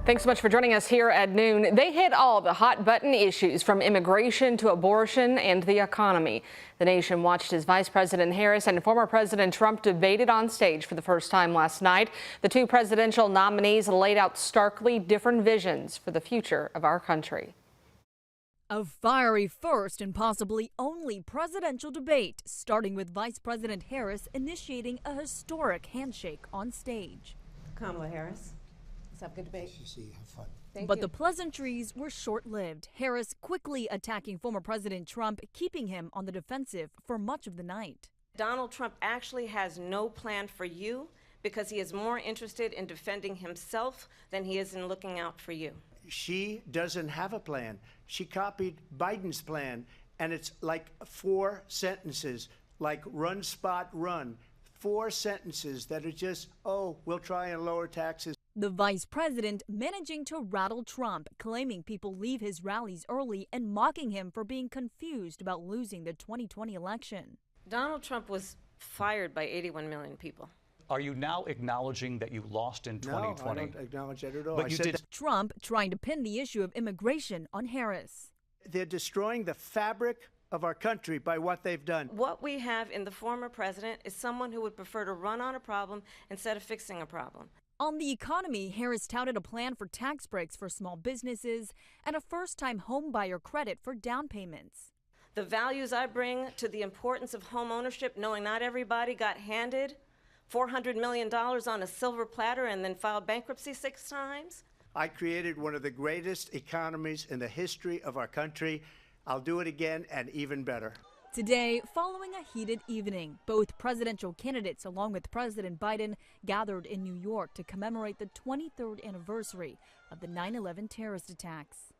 Thanks so much for joining us here at noon. They hit all the hot button issues from immigration to abortion and the economy. The nation watched as Vice President Harris and former President Trump debated on stage for the first time last night. The two presidential nominees laid out starkly different visions for the future of our country. A fiery first and possibly only presidential debate, starting with Vice President Harris initiating a historic handshake on stage. Kamala Harris. Let's have a good debate. Have fun. But the pleasantries were short-lived. Harris quickly attacking former President Trump, keeping him on the defensive for much of the night. Donald Trump actually has no plan for you because he is more interested in defending himself than he is in looking out for you. She doesn't have a plan. She copied Biden's plan, and it's like 4 sentences, like run, spot, run. 4 sentences that are just, oh, we'll try and lower taxes. The vice president managing to rattle Trump, claiming people leave his rallies early and mocking him for being confused about losing the 2020 election. Donald Trump was fired by 81 million people. Are you now acknowledging that you lost in 2020? No, I don't acknowledge that at all. But you did. Trump trying to pin the issue of immigration on Harris. They're destroying the fabric of our country by what they've done. What we have in the former president is someone who would prefer to run on a problem instead of fixing a problem. On the economy, Harris touted a plan for tax breaks for small businesses and a first-time home buyer credit for down payments. The values I bring to the importance of home ownership, knowing not everybody got handed $400 million on a silver platter and then filed bankruptcy 6 times. I created one of the greatest economies in the history of our country. I'll do it again and even better. Today, following a heated evening, both presidential candidates, along with President Biden, gathered in New York to commemorate the 23rd anniversary of the 9/11 terrorist attacks.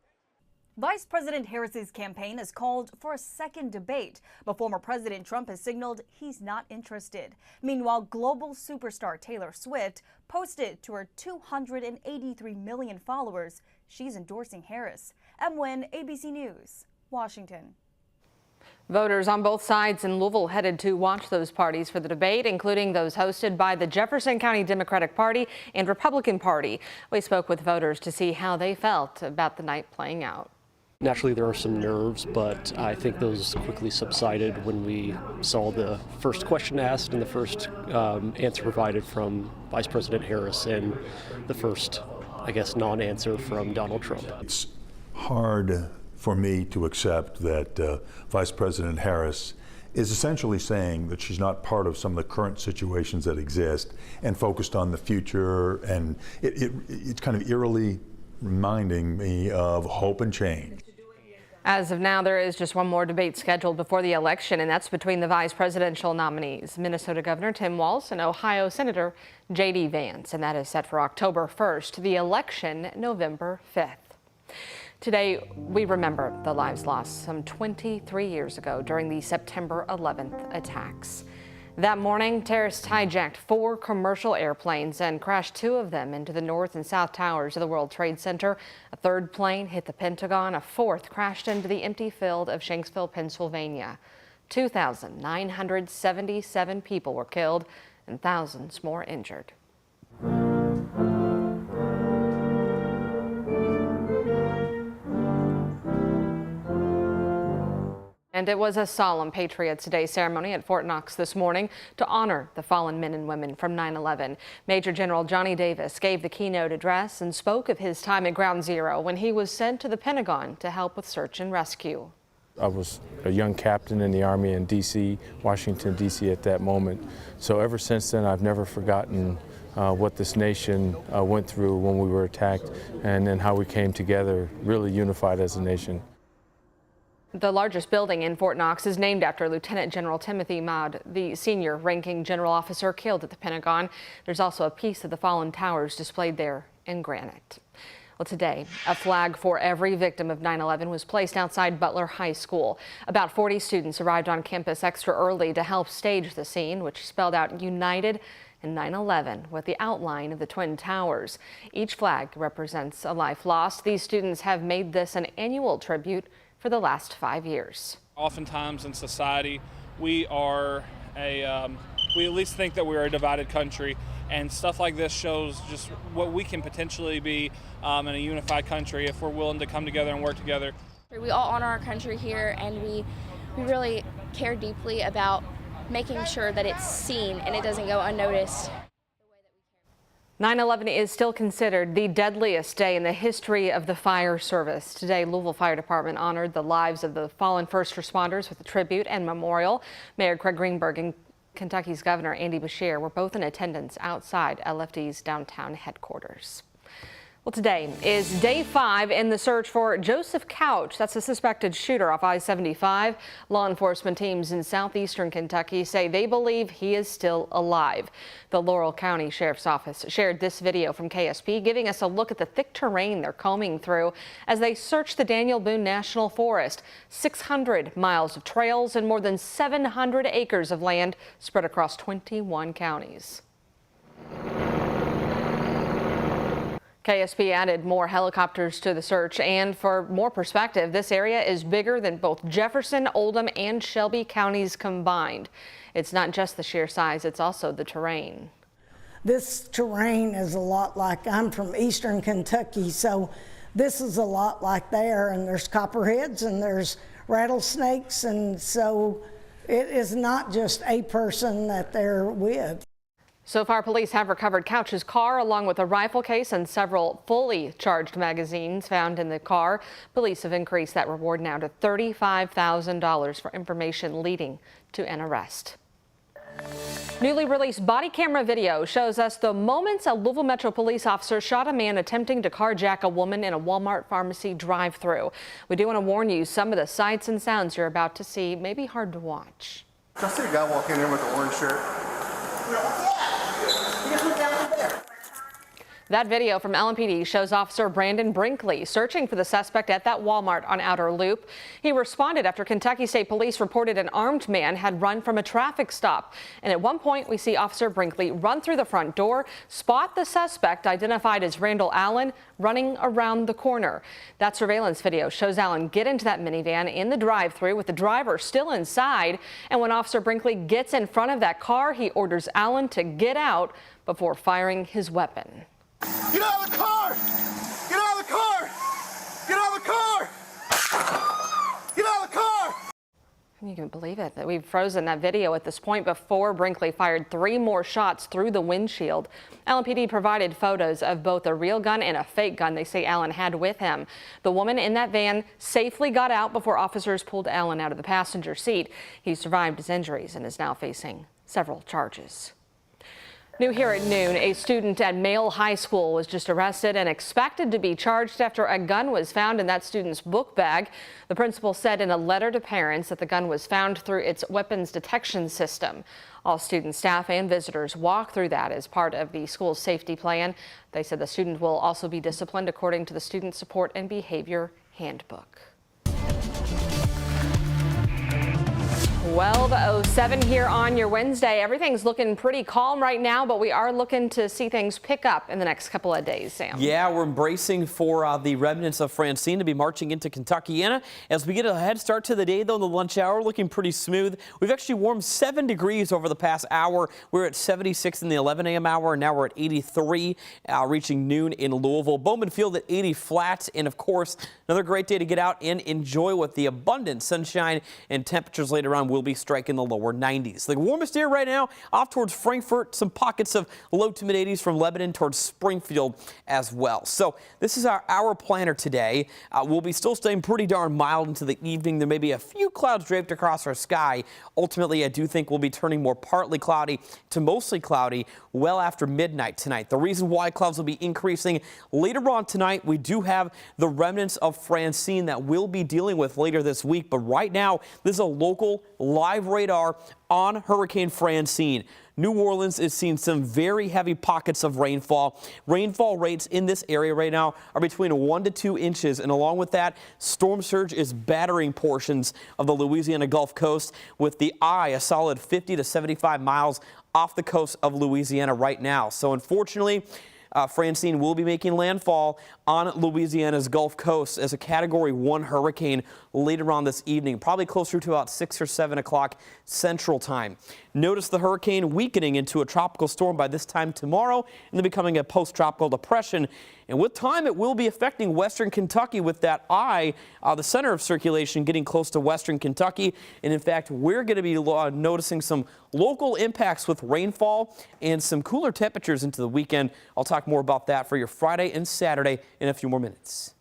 Vice President Harris's campaign has called for a second debate, but former President Trump has signaled he's not interested. Meanwhile, global superstar Taylor Swift posted to her 283 million followers she's endorsing Harris. M. Wynn, ABC News, Washington. Voters on both sides in Louisville headed to watch those parties for the debate, including those hosted by the Jefferson County Democratic Party and Republican Party. We spoke with voters to see how they felt about the night playing out. Naturally, there are some nerves, but I think those quickly subsided when we saw the first question asked and the first answer provided from Vice President Harris and the first, I guess, non-answer from Donald Trump. It's hard for me to accept that Vice President Harris is essentially saying that she's not part of some of the current situations that exist and focused on the future, and it's kind of eerily reminding me of hope and change. As of now, there is just one more debate scheduled before the election, and that's between the vice presidential nominees, Minnesota Governor Tim Walz and Ohio Senator J.D. Vance, and that is set for October 1st, the election November 5th. Today, we remember the lives lost some 23 years ago during the September 11th attacks. That morning, terrorists hijacked 4 commercial airplanes and crashed 2 of them into the north and south towers of the World Trade Center. A 3rd plane hit the Pentagon. A 4th crashed into the empty field of Shanksville, Pennsylvania. 2,977 people were killed and thousands more injured. And it was a solemn Patriots Day ceremony at Fort Knox this morning to honor the fallen men and women from 9/11. Major General Johnny Davis gave the keynote address and spoke of his time at Ground Zero when he was sent to the Pentagon to help with search and rescue. I was a young captain in the Army in D.C., Washington, D.C. at that moment. So ever since then, I've never forgotten what this nation went through when we were attacked, and then how we came together, really unified as a nation. The largest building in Fort Knox is named after Lieutenant General Timothy Maude, the senior ranking general officer killed at the Pentagon. There's also a piece of the fallen towers displayed there in granite. Well, today, a flag for every victim of 9/11 was placed outside Butler High School. About 40 students arrived on campus extra early to help stage the scene, which spelled out United in 9/11 with the outline of the Twin Towers. Each flag represents a life lost. These students have made this an annual tribute for the last 5 years. Oftentimes in society, we are we at least think that we're a divided country, and stuff like this shows just what we can potentially be in a unified country if we're willing to come together and work together. We all honor our country here, and we really care deeply about making sure that it's seen and it doesn't go unnoticed. 9/11 is still considered the deadliest day in the history of the fire service. Today, Louisville Fire Department honored the lives of the fallen first responders with a tribute and memorial. Mayor Craig Greenberg and Kentucky's Governor Andy Beshear were both in attendance outside LFD's downtown headquarters. Well, today is day 5 in the search for Joseph Couch. That's a suspected shooter off I-75. Law enforcement teams in southeastern Kentucky say they believe he is still alive. The Laurel County Sheriff's Office shared this video from KSP, giving us a look at the thick terrain they're combing through as they search the Daniel Boone National Forest. 600 miles of trails and more than 700 acres of land spread across 21 counties. KSP added more helicopters to the search, and for more perspective, this area is bigger than both Jefferson, Oldham, and Shelby counties combined. It's not just the sheer size, it's also the terrain. This terrain is a lot like, I'm from eastern Kentucky, so this is a lot like there, and there's copperheads and there's rattlesnakes, and so it is not just a person that they're with. So far, police have recovered Couch's car along with a rifle case and several fully charged magazines found in the car. Police have increased that reward now to $35,000 for information leading to an arrest. Newly released body camera video shows us the moments a Louisville Metro police officer shot a man attempting to carjack a woman in a Walmart pharmacy drive-thru. We do want to warn you, some of the sights and sounds you're about to see may be hard to watch. I see a guy walk in here with an orange shirt. That video from LMPD shows Officer Brandon Brinkley searching for the suspect at that Walmart on Outer Loop. He responded after Kentucky State Police reported an armed man had run from a traffic stop. And at one point, we see Officer Brinkley run through the front door, spot the suspect identified as Randall Allen running around the corner. That surveillance video shows Allen get into that minivan in the drive-thru with the driver still inside. And when Officer Brinkley gets in front of that car, he orders Allen to get out before firing his weapon. Get out of the car! Get out of the car! Get out of the car! Get out of the car! You can believe it that we've frozen that video at this point before Brinkley fired 3 more shots through the windshield. LMPD provided photos of both a real gun and a fake gun they say Allen had with him. The woman in that van safely got out before officers pulled Allen out of the passenger seat. He survived his injuries and is now facing several charges. New here at noon, a student at Male High School was just arrested and expected to be charged after a gun was found in that student's book bag. The principal said in a letter to parents that the gun was found through its weapons detection system. All student staff and visitors walk through that as part of the school's safety plan. They said the student will also be disciplined according to the Student Support and Behavior Handbook. 12:07 here on your Wednesday. Everything's looking pretty calm right now, but we are looking to see things pick up in the next couple of days, Sam. Yeah, we're embracing for the remnants of Francine to be marching into Kentuckiana. As we get a head start to the day, though, the lunch hour looking pretty smooth. We've actually warmed 7 degrees over the past hour. We're at 76 in the 11 a.m. hour, and now we're at 83, reaching noon in Louisville. Bowman Field at 80 flat, and of course, another great day to get out and enjoy with the abundant sunshine, and temperatures later on will be striking the lower 90s. The warmest air right now off towards Frankfort, some pockets of low to mid 80s from Lebanon towards Springfield as well. So this is our planner today. We'll be still staying pretty darn mild into the evening. There may be a few clouds draped across our sky. Ultimately, I do think we'll be turning more partly cloudy to mostly cloudy well after midnight tonight. The reason why clouds will be increasing later on tonight, we do have the remnants of Francine that we'll be dealing with later this week. But right now, this is a local live radar on Hurricane Francine. New Orleans is seeing some very heavy pockets of rainfall. Rainfall rates in this area right now are between 1 to 2 inches. And along with that, storm surge is battering portions of the Louisiana Gulf Coast with the eye a solid 50 to 75 miles off the coast of Louisiana right now. So unfortunately, Francine will be making landfall on Louisiana's Gulf Coast as a Category 1 hurricane later on this evening, probably closer to about 6 or 7 o'clock Central Time. Notice the hurricane weakening into a tropical storm by this time tomorrow and then becoming a post-tropical depression. And with time, it will be affecting western Kentucky with that eye, the center of circulation getting close to western Kentucky. And in fact, we're going to be noticing some local impacts with rainfall and some cooler temperatures into the weekend. I'll talk more about that for your Friday and Saturday in a few more minutes.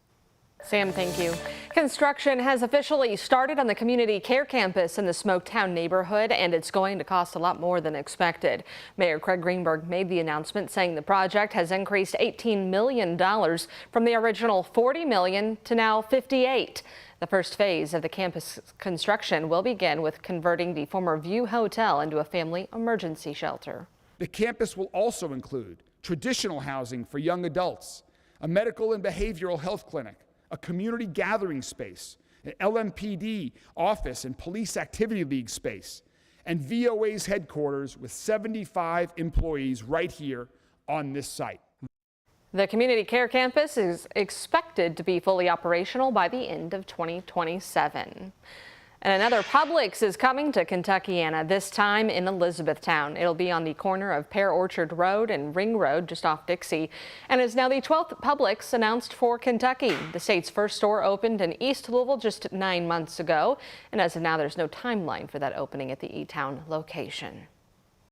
Sam, thank you. Construction has officially started on the community care campus in the Smoketown neighborhood, and it's going to cost a lot more than expected. Mayor Craig Greenberg made the announcement saying the project has increased $18 million from the original $40 million to now $58. The first phase of the campus construction will begin with converting the former View Hotel into a family emergency shelter. The campus will also include traditional housing for young adults, a medical and behavioral health clinic, a community gathering space, an LMPD office and police activity league space, and VOA's headquarters with 75 employees right here on this site. The community care campus is expected to be fully operational by the end of 2027. And another Publix is coming to Kentuckiana, this time in Elizabethtown. It'll be on the corner of Pear Orchard Road and Ring Road, just off Dixie, and is now the 12th Publix announced for Kentucky. The state's first store opened in East Louisville just 9 months ago, and as of now, there's no timeline for that opening at the E-Town location.